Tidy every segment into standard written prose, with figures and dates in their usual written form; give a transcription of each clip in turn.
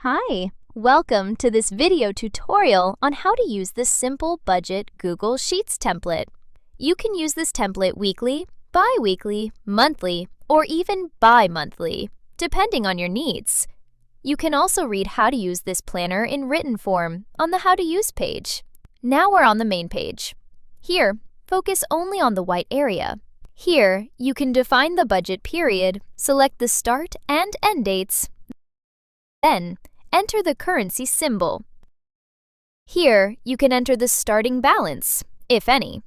Hi, welcome to this video tutorial on how to use the simple budget Google Sheets template. You can use this template weekly, bi-weekly, monthly, or even bi-monthly, depending on your needs. You can also read how to use this planner in written form on the How to Use page. Now we're on the main page. Here, focus only on the white area. Here, you can define the budget period, select the start and end dates, then enter the currency symbol. Here, you can enter the starting balance, if any.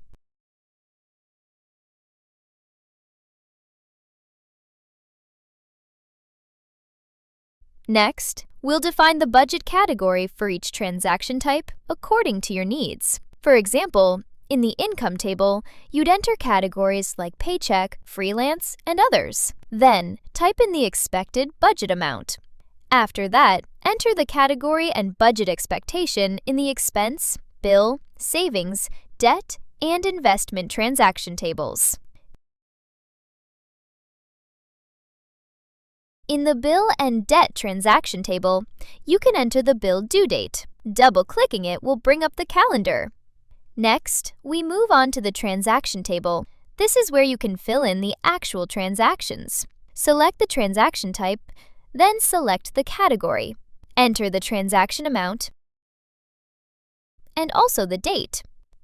Next, we'll define the budget category for each transaction type according to your needs. For example, in the income table, you'd enter categories like paycheck, freelance, and others. Then, type in the expected budget amount. After that, enter the category and budget expectation in the expense, bill, savings, debt, and investment transaction tables. In the bill and debt transaction table, you can enter the bill due date. Double-clicking it will bring up the calendar. Next, we move on to the transaction table. This is where you can fill in the actual transactions. Select the transaction type, then select the category. Enter the transaction amount and also the date.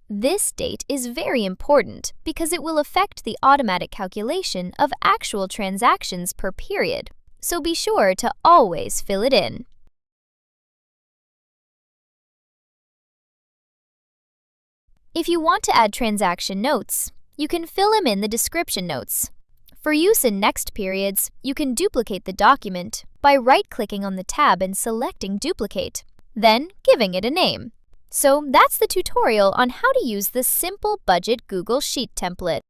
This date is very important because it will affect the automatic calculation of actual transactions per period, so be sure to always fill it in. If you want to add transaction notes, you can fill them in the description notes. For use in next periods, you can duplicate the document by right-clicking on the tab and selecting Duplicate, then giving it a name. So that's the tutorial on how to use the simple budget Google Sheet template.